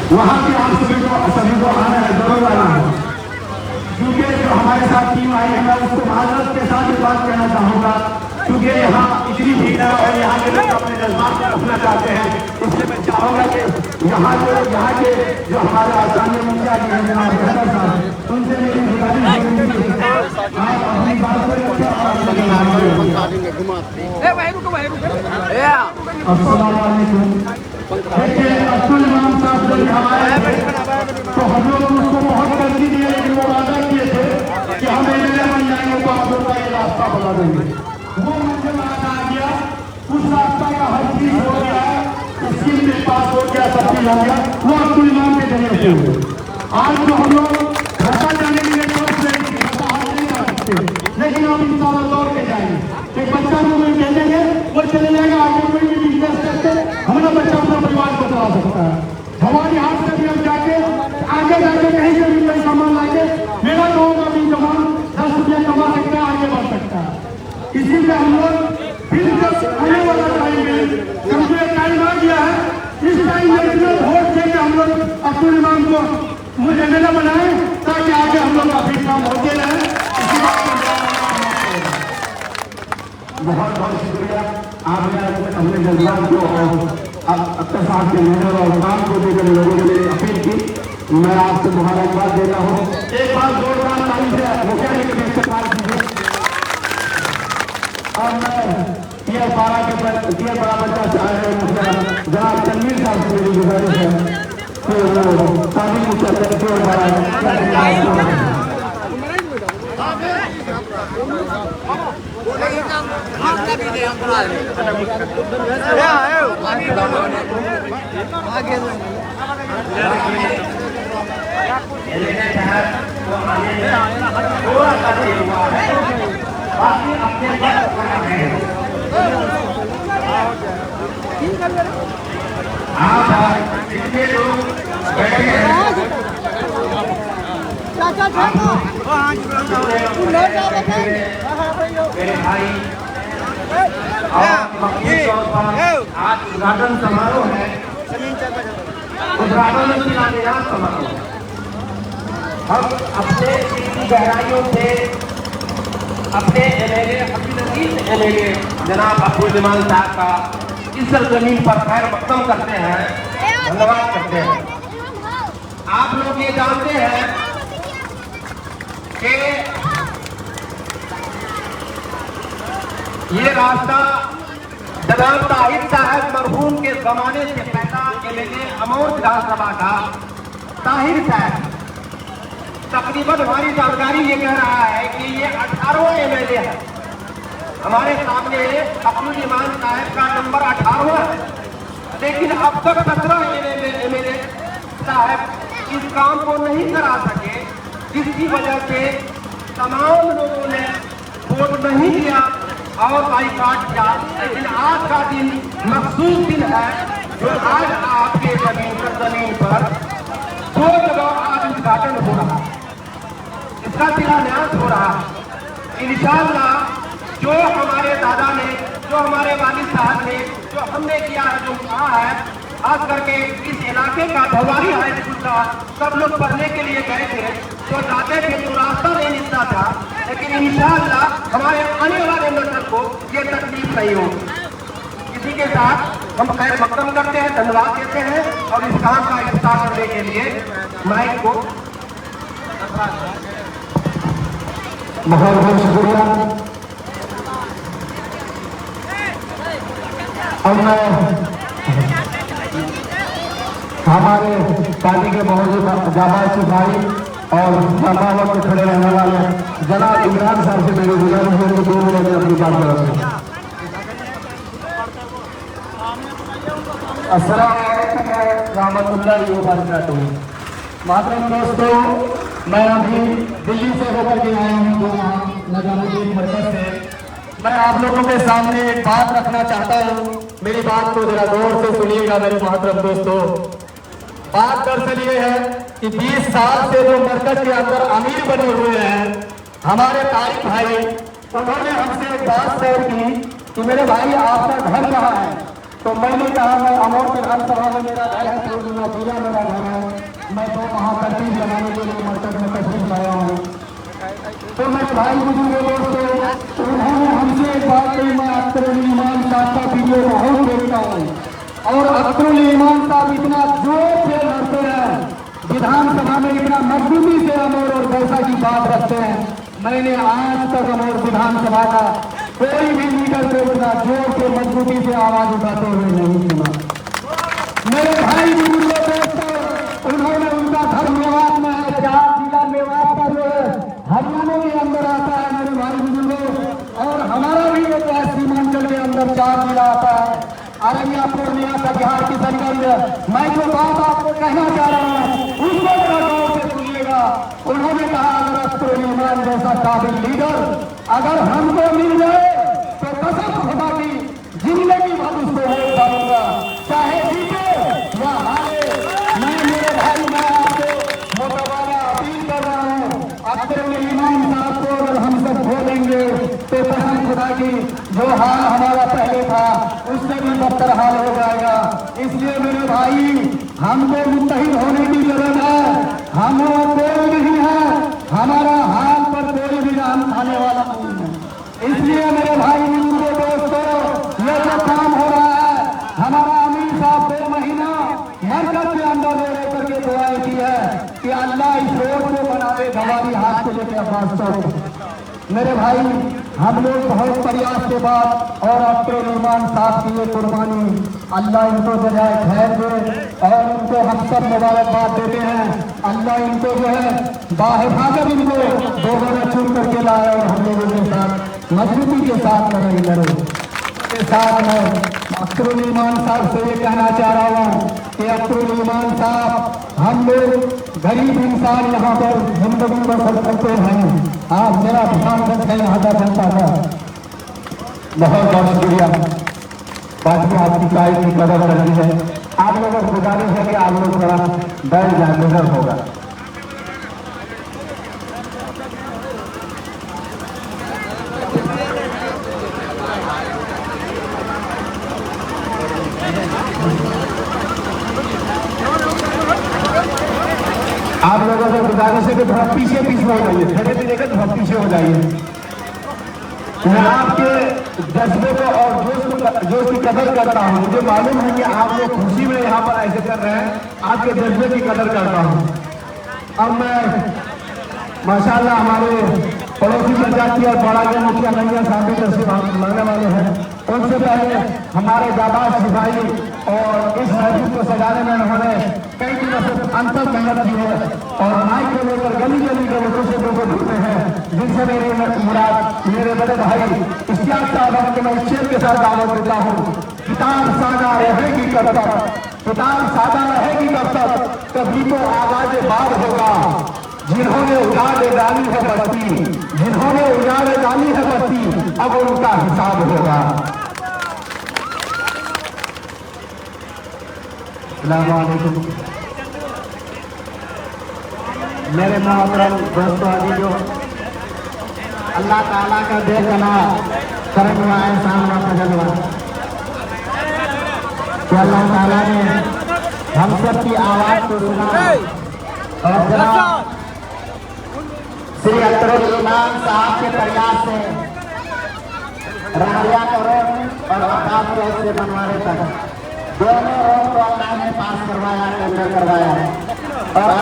वहाँ पे आप सभी को आना है, जरूर आना है, क्योंकि जो हमारे साथ टीम आई है मैं उसको माजरत के साथ ये बात कहना चाहूँगा, क्योंकि यहाँ इतनी भीड़ है और यहाँ के लोग अपने जज्बात रखना चाहते हैं, इसलिए मैं चाहूँगा कि यहाँ के जो हमारे आसानी मुखिया जी हैं जनाब बेहतर साहब, उनसे मेरी गुजारिश है आप अपनी बात को देखिए अब्दुल इमाम साहब जब हमारे तो हम लोग उसको बहुत गलती दिए, लेकिन वो वादा किए थे कि हम एमएलए बन जाएंगे तो आप लोग का ये रास्ता बता देंगे। वो मुझे वादा आ गया, उस रास्ता का हर चीज हो गया, स्कीम में पास हो गया, सब चीज हो गया, वो अब्दुल इमाम के जरिए से हुए। आज जो हम लोग घाटा जाने के लिए सोच रहे थे, घाटा हाथ नहीं जा सकते, लेकिन हम इंशाल्लाह दौड़ के जाएंगे। एक बच्चा को मैं कह देंगे वो चले जाएगा आगे, कोई भी बिजनेस करके हमारा बच्चा अपना परिवार को चला सकता है। हमारे हाथ से भी हम जाके आगे जाके कहीं से भी कोई सामान लाके मेरा गाँव का भी जवान 10 रुपया कमा सकता है, आगे बढ़ सकता है। इसीलिए हम लोग फिर जब आने वाला टाइम में क्योंकि टाइम आ गया है, इस टाइम में वोट देकर हम लोग अब्दुल इमाम को मुझे एमएलए बनाए ताकि आगे हम लोग का भी काम होते रहे। बहुत बहुत शुक्रिया आपने अपने जज्बात को और अख्तर साहब के मेहनत और काम को देकर लोगों के लिए अपील की। मैं आपसे मुबारकबाद देता हूँ। एक बार जोरदार ताली से मुखिया जी के इस्तेमाल कीजिए। और मैं ये बड़ा बच्चा जनाब तनवीर साहब से मेरी गुजारिश है कि वो शादी को चलते मेरे भाई आज उद्घाटन समारोह है, उद्घाटन शिलान्यास समारोह। हम अपने गहराइयों से अपने एमएलए जनाब अब्दुल इमाम साहब का इस जमीन पर खैर मकदम करते हैं, धन्यवाद करते हैं। आप लोग ये जानते हैं कि ये रास्ता जनाब ताहिर साहब मरहूम के जमाने से पहला एमएलए अमौर विधानसभा का ताहिर साहब, तकरीबन हमारी जानकारी ये कह रहा है कि ये 18वां एमएलए है। हमारे सामने अब्दुल इमाम साहब का नंबर 18वां है, लेकिन अब तक 17 एमएलए साहब इस काम को नहीं करा सके, जिसकी वजह से तमाम लोगों ने वोट नहीं दिया और बाइकाट किया। लेकिन आज का दिन मखसूस दिन है, जो आज आपके जमीन पर 2 जगह आज उद्घाटन हो रहा है, इसका शिलान्यास हो रहा है। इंशाअल्लाह जो हमारे दादा ने, जो हमारे वालिद साहब ने, जो हमने किया है, जो कहा है, खास करके इस इलाके का भवारी हाई स्कूल का सब लोग पढ़ने के लिए गए थे, तो जाते थे तो रास्ता नहीं मिलता था, लेकिन इंशाअल्लाह हमारे आने वाले नस्ल को ये तकलीफ नहीं होगी। इसी के साथ हम खैर मकदम करते हैं, धन्यवाद देते हैं और इस काम का इफ्तार करने के लिए माइक को बहुत बहुत शुक्रिया। अब मैं हमारे पार्टी के मौजूदा जाबाज सिपाही और जमावत में खड़े रहने वाले जनाब इमरान साहब से मेरी गुजारिश है कि 2 मिनट में अपनी बात कर रहे हैं। अस्सलाम वालेकुम रहमतुल्लाहि व बरकातुहू। मोहतरम दोस्तों, मैं अभी दिल्ली से होकर के आया हूँ, जो नजामुद्दीन मरकज से। मैं आप लोगों के सामने एक बात रखना चाहता हूँ, मेरी बात को जरा गौर से सुनिएगा मेरे मोहतरम दोस्तों। बात दरअसल ये है कि 20 साल से जो मरकज के अंदर अमीर बने हुए हैं हमारे तारिक भाई, उन्होंने हमसे एक बात शेयर की कि मेरे भाई आपका घर कहाँ है? तो मैंने कहा मैं अमौर विधानसभा में मेरा घर है, मेरा घर है, तरतीब लगाने के लिए मरकज में तशरीफ लाया हूँ। तो मैं भाई बुजुर्गों दोस्तों, उन्होंने हमसे एक बात कही, मैं अख्तरुल ईमान साहब का वीडियो बहुत देखता हूँ और अख्तरुल ईमान साहब इतना जोर से लड़ते हैं विधानसभा में, इतना मजबूती से अमर और पैसा की बात रखते हैं। मैंने आज तक अमर विधानसभा का कोई भी लीडर को इतना जोर से मजबूती से आवाज उठाते हुए नहीं सुना। मेरे भाई बुजुर्गों दोस्तों, उन्होंने उनका घर मेवात में है, जहाँ जिला मेवात का जो है हरियाणा के अंदर आता है मेरे भाई बुजुर्गों, और हमारा भी एक सीमांचल के अंदर 4 जिला आता है, अररिया, पूर्णिया, कटिहार, किशनगंज। मैं जो बात आपको कहना चाह रहा हूँ उसको मेरा गौर से सुनिएगा। उन्होंने कहा अगर अख्तरुल ईमान जैसा काबिल लीडर अगर हमको मिल जाए तो कसम खुदा की जिंदगी भर उसको वोट डालूंगा, चाहे जीते या हारे। मैं मेरे भाई, मैं आपको मोटावाला अपील कर रहा हूँ, अख्तरुल ईमान साहब को अगर हम सब बोलेंगे तो कसम खुदा की जो हाल हमारा पहले था उससे भी बदतर हाल हो जाएगा। इसलिए मेरे भाई, हमको मुत्तहिद होने की जरूरत है। हम कोई नहीं है, हमारा हाल पर कोई भी जान खाने वाला नहीं है। इसलिए मेरे भाई बुजुर्गों दोस्तों, ये जो काम हो रहा है, हमारा अमीर साहब 2 महीना मरकज के अंदर ले करके दुआएं की है कि अल्लाह इस रोड को बना दे, हमारी हाथ से लेकर अब्बास तक। मेरे भाई, हम लोग बहुत प्रयास के बाद और अख्तरुल ईमान साहब की ये कुर्बानी, अल्लाह इनको जजाए खैर दे और इनको हम सब मुबारकबाद देते हैं। अल्लाह इनको जो है बाहिफाजत इनको दोनों ने चुन करके लाए और हम लोगों के साथ मजबूती के साथ लड़े के साथ मैं अख्तरुल ईमान साहब से ये कहना चाह रहा हूँ कि अख्तरुल ईमान साहब, हम लोग गरीब इंसान यहाँ पर जिंदगी बसर करते हैं। आप मेरा ध्यान रखें यहाँ का जनता का। बहुत बहुत शुक्रिया। बाद में आपकी काय की कदर करनी है। आप लोगों को गुजारिश है कि आप लोग थोड़ा बैठ जाए, गुजर होगा। आप लोगों से गुजारिश है कि थोड़ा पीछे हो जाइए, खड़े भी देखकर थोड़ा पीछे हो जाइए। मैं आपके जज्बे को और जोश की कदर करता हूँ। मुझे मालूम है कि आप लोग खुशी में यहाँ पर ऐसे कर रहे हैं, आपके जज्बे की कदर करता हूँ। अब मैं माशाल्लाह हमारे पड़ोसी पंचायत और बड़ा के मुखिया नैया साहब भी तशरीफ लाने वाले हैं। उनसे पहले हमारे जाबाज सिपाही और इस महफिल को सजाने में उन्होंने कई दिनों से अंतर मेहनत की है और माइक को लेकर गली गली के लोगों से लोग ढूंढते हैं, जिनसे मेरे मुराद मेरे बड़े भाई इश्तियाक साहब के मैं शेर के साथ दावत देता हूँ। किताब सादा रहेगी कब तक, किताब सादा रहेगी कब तक, कभी तो आवाज बात होगा। जिन्होंने उजाड़ डाली है बत्ती, जिन्होंने उजाड़ डाली है बत्ती, अब उनका हिसाब होगा। अस्सलामुअलैकुम मेरे मोहतरम दोस्तों, अभी जो अल्लाह ताला का बेगना करम हुआ है, सामना फजल हुआ कि अल्लाह ताला ने हम सब की आवाज को सुना और जनाब श्री अख्तरुल ईमान साहब के प्रयास से राहरिया करोड़ और आकाश चौक से बनवाने तक दोनों रोड को अल्लाह ने पास करवाया, टेंडर करवाया है। और